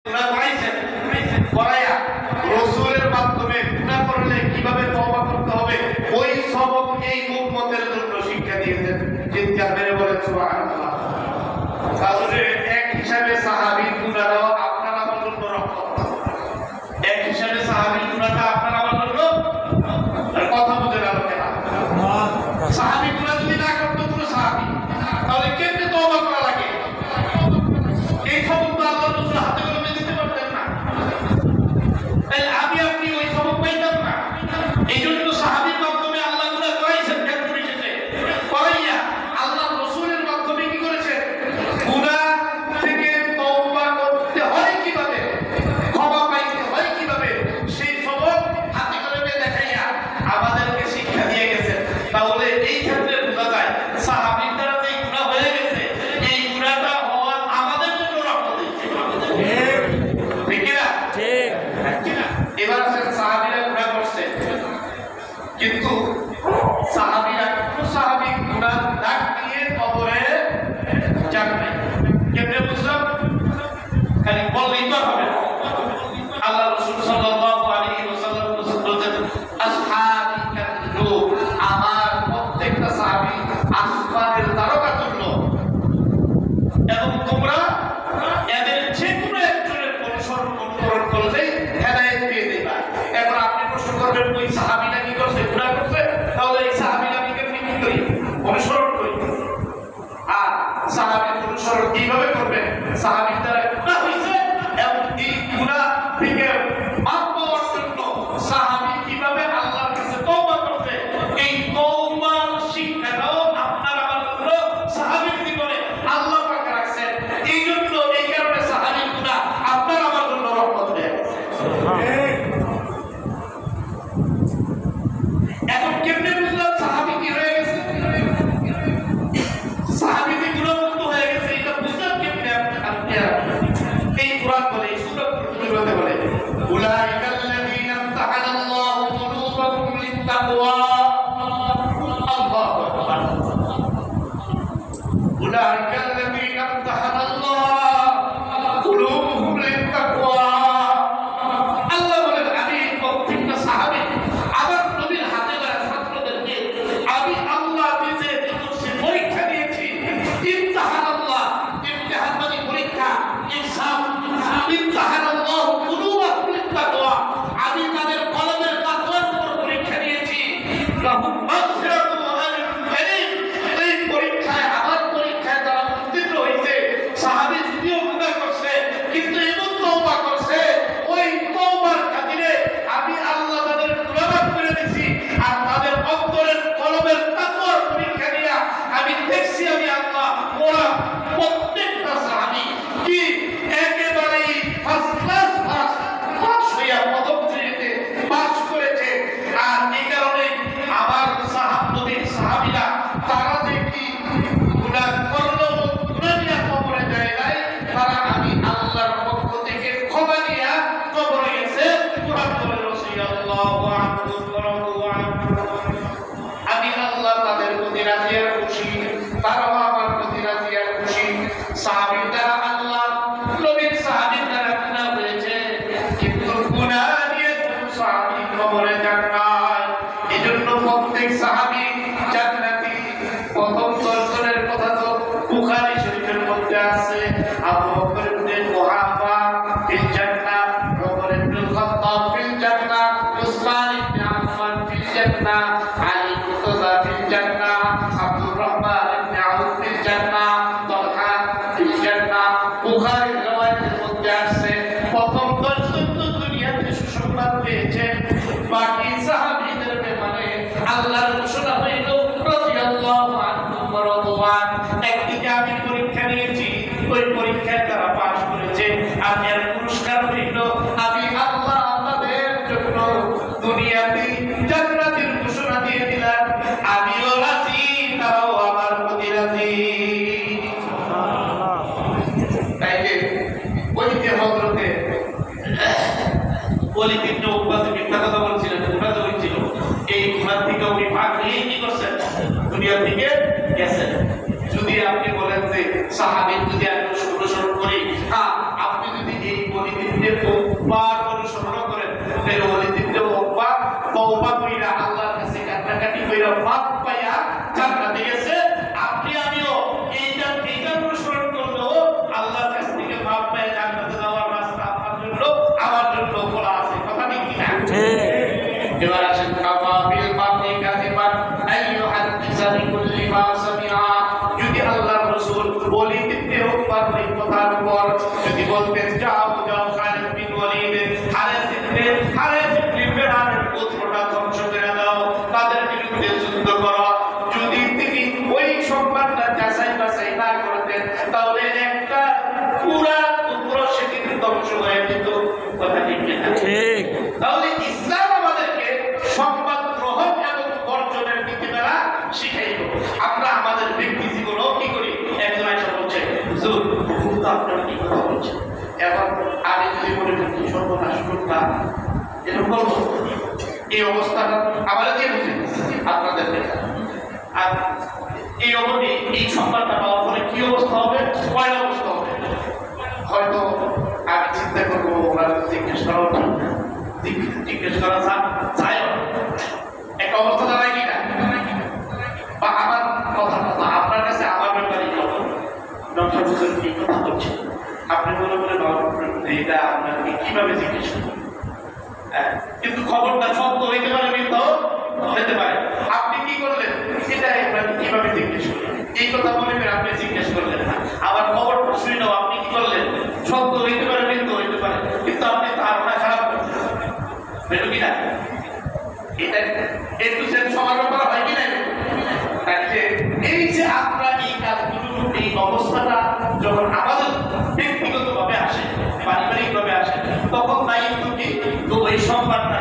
গুনাহ করাইছেন, করাইয়া রাসূলের মাধ্যমে গুনাহ করলে কিভাবে তওবা করতে হবে ওই সবক এই উম্মতের জন্য শিক্ষা দিয়েছেন। চিৎকার মেরে বলেন সুবহানাল্লাহ। তাহলে এক হিসাবে সাহাবীর গুনাহ দেওয়া আপনার আমার জন্য রহমত, এক হিসাবে সাহাবীর গুনাহটা আপনার আমার জন্য কথা বুঝে গেল কেন? সাহাবী গুনাহ যদি না করতো কোনো সাহাবী, তাহলে কেমনে তওবা করা লাগে এই সবক তো আল্লাহ রাসূল হাতে কলমে দিতে পারতেন না। তাই আমি আপনি ওই সবক পাইতাম না। এই জন্য সাহাবীর মাধ্যমে আল্লাহ গুনাহ করাইছেন, কেন করেছেন? করাইয়া আল্লাহ রাসূলের মাধ্যমে কি করেছেন? গুনাহ থেকে তওবা করতে হয় কিভাবে, ক্ষমা পাইতে হয় কিভাবে, সেই সবক হাতে কলমে দেখাইয়া আমাদেরকে শিক্ষা দিয়ে গেছেন। তাহলে এই ক্ষেত্রে বোঝা যায় সাহাবীর দ্বারা যে গুনাহ হয়ে গেছে, এই গুনাহটা হওয়া আমাদের জন্য রহমত হয়েছে। ঠিক কি না? ঠিক না? এবার আসেন সাহাবীরা গুনাহ করছে, কিন্তু সাহাবীরা কোন সাহাবী গুনাহ দাগ দিয়ে কবরে যান নাই। কেমনে বুঝলাম? খালি বললেই তো হবে না। আল্লাহ রাসূল সাল্লাল্লাহু আলাইহি ওয়াসাল্লাম বলেছেন, আসহাবী কাল্লুব, আমার প্রত্যেকটা সাহাবী আসমানের তারকা তুল্য, এবং তোমরা এদের যে কোনো একজনের অনুসরণ করলেই হেদায়েত পেয়ে যাবে। এখন আপনি প্রশ্ন করবেন, ওই সাহাবীরা কি করছে? গুনাহ করছে, তাহলে এই সাহাবীরা আমি কেমনে কি করি? অনুসরণ করি। আর সাহাবীর অনুসরণ কিভাবে করবেন? সাহাবীর দ্বারা গুনাহ হয়েছে এবং এই গুনাহ থেকে মাপ পাওয়ার জন্য সাহাবী কিভাবে আল্লাহর কাছে তওবা করবে, এই তওবার শিক্ষাটাও আপনার আমার জন্য সাহাবীর জীবনে আল্লাহ পাক রাখছেন। এই জন্য এই কারণে সাহাবীর গুনাহ আপনার আমার জন্য রহমত হয়ে গেছে। এখন কেমনে বুঝলাম সাহাবী কি হয়ে গেছে? সাহাবী কি গুনাহমুক্ত হয়ে গেছে, এটা বুঝলাম কেমনে? আপনি এই কোরআন বলে, এই সূরা বলতে বলে, উলাইকাল্লাযীনা ইমতাহানাল্লাহু কুলুবাহুম লিত-তাকওয়া। আল্লাহু আকবার। উলাইকাল্লাযীনা ইমতাহানাল্লাহু কুলুবাহুম লিত-তাকওয়া। আল্লাহ বলেন, আমি প্রত্যেকটা সাহাবী আমার নবীর হাতে ধরা ছাত্রদেরকে আমি আল্লাহ নিজে পরীক্ষা দিয়েছি। ইমতাহানাল্লাহ, ইমতিহান মানে পরীক্ষা, এক্সাম। ইমতাহানাল্লাহু কুলুবাহুম লিত-তাকওয়া, আমি তাদের কলবের তাকওয়ার উপর পরীক্ষা দিয়েছি। লাহুম মাগফিরাতুন ওয়া আজরুন কারীম। এই পরীক্ষায়, আমার পরীক্ষায় তারা উত্তীর্ণ হয়েছে। সাহাবী যদিও গুনাহ করছে, কিন্তু এমন তওবা করছে, ওই তওবার খাতিরে আমি আল্লাহ তাদের গুনাহ মাফ করে দিয়েছি। আর তাদের অন্তরের কলবের তাকওয়ার পরীক্ষা নিয়ে আমি দেখছি, আমি আল্লাহ ওরা প্রত্যেকটা সাহাবী কি একেবারেই ফার্স্ট ক্লাস পাস হইয়া প্রথম শ্রেণীতে পাস করেছে। আর এই কারণে আমার নবীর সাহাবীরা তারা যে কি গুনাহ করলো, গুনাহ নিয়ে কবরে যায় নাই, তারা আমি আল্লাহর পক্ষ থেকে ক্ষমা নিয়ে কবরে গেছে। কোরআন বলে, রাসূলুল্লাহ আমি আল্লাহ তাদের প্রতি রাজি আর খুশি, তারাও আমার প্রতি রাজি আর খুশি। সাহাবীর দ্বারা আল্লাহ নবীর সাহাবীর দ্বারা গুনাহ হয়েছে, কিন্তু গুনাহ নিয়ে কোন সাহাবী কবরে যান নাই। এজন্য প্রত্যেক সাহাবী জান্নাতি। প্রথম 10 জনের কথা তো বুখারী শরীফের মধ্যে আছে। আবু বকর ইবনে কুহাফা ফিল জান্নাহ, ওমর ইবনে খাত্তাব ফিল জান্নাহ, উসমান ইবনে আফফান ফিল জান্নাহ, আলী মুর্তজা ফিল জান্নাহ, আব্দুর রহমান ইবনে আউফ ফিল জান্নাহ, তালহা ফিল জান্নাহ। বুখারীর riwayতের মধ্যে আছে প্রথম 10 জন তো দুনিয়াতে সুসংবাদ পেয়েছে। বাকি সাহাবীদের ব্যাপারে আল্লাহর ঘোষণা হইল রাদিয়াল্লাহু আনহুম ওয়া রাদওয়ান। একদিকে আমি পরীক্ষা নিয়েছি, ওই পরীক্ষায় তারা পাস করেছে, আমি আর পুরস্কার হইল আমি আল্লাহ তাদের জন্য দুনিয়াতে জান্নাতের ঘোষণা দিয়ে দিলাম। আমিও রাজি, তারাও আমার প্রতি রাজি। তাই যে ওই যে হযরতে ওয়ালিদ ইবনে উকবা মিথ্যা কথা বলছিলেন, গুনাহ হয়েছিল, এই গুনাহ থেকে উনি ভাগ নিয়ে কি করছেন? দুনিয়া থেকে গেছেন। যদি আপনি বলেন যে সাহাবীর যদি আমি অনুসরণ করি, আপনি যদি এই ওলিদিনকে বহুবার অনুসরণ করেন, ফের ওলিদিনকে বহুবার তওবা কইরা আল্লাহর কাছে কান্নাকাটি কইরা মাফ পাইয়া জান্নাতে গেছে। আপনি আমিও এইটা অনুসরণ করলেও আল্লাহর কাছ থেকে মাফ পাইয়া জান্নাতে যাওয়ার রাস্তা আপনার জন্য আমার জন্য খোলা আছে। কথা ঠিক কিনা? এবার আসেন কাফা বিল বাকি কাযিবান আইয়ুহাদ্দিসা বিকুল্লি মা সামিআ। যদি আল্লাহর রাসূল ওলিদিনকে বহুবার এই কথার পর যদি বলতেন যাও যাও খালিদ বিন ওয়ালিদ খালিদ বিন বেরানের পুত্রটা ধ্বংস করে দাও, তাদের বিরুদ্ধে যুদ্ধ করো, যদি তিনি ওই সংবাদটা যাচাই বাছাই না করতেন তাহলে একটা পুরা পুত্র সেদিন ধ্বংস হয়ে যেত। কথা ঠিক না? ঠিক। তাহলে ইসলাম আমাদেরকে সংবাদ গ্রহণ এবং বর্জনের নীতিমালা শিখাইল। আমরা আমাদের ব্যক্তি জীবনেও কি করি? একজন এসে বলছে হুজুর তো আপনারা কি কথা বলছেন, এখন আমি যদি মনে করি কি সর্বনাশ করতাম, এরকম বলবো এই অবস্থাটা আমাদের দিয়ে বুঝে আপনাদের দেখা। আর এই অবধি এই সংবাদটা পাওয়ার পরে কি অবস্থা হবে? কয়টা অবস্থা হবে? হয়তো আমি চিন্তা করবো ওনারা জিজ্ঞেস করা জিজ্ঞেস করা যায় একটা অবস্থা দাঁড়ায় কিনা, বা আমার কথা আপনার কাছে আমার ব্যাপারে ডক্টর হুজুর কি কথা বলছে, আপনি মনে করে এটা আপনাকে কিভাবে জিজ্ঞেস করবেন? কিন্তু খবরটা সত্য হইতে পারে, মিথ্যাও হইতে পারে। আপনি কি করলেন সেটা আপনাকে কিভাবে জিজ্ঞেস করলেন? এই কথা মনে করে আপনি জিজ্ঞেস করলেন না। আবার খবরটা শুনেও আপনি কি করলেন? সত্য হইতে পারে, মিথ্যা হইতে পারে, কিন্তু আপনি ধারণা খারাপ করছেন। বুঝলো কিনা? এটা একটু সবার ব্যাপারে হয় কিনা? এই যে আমরা এই কাজগুলো, এই অবস্থাটা যখন আমাদের ব্যক্তিগত ভাবে আসে, পারিবারিক ভাবে আসে, তখন দায়িত্ব কি? তো এই সংবাদটা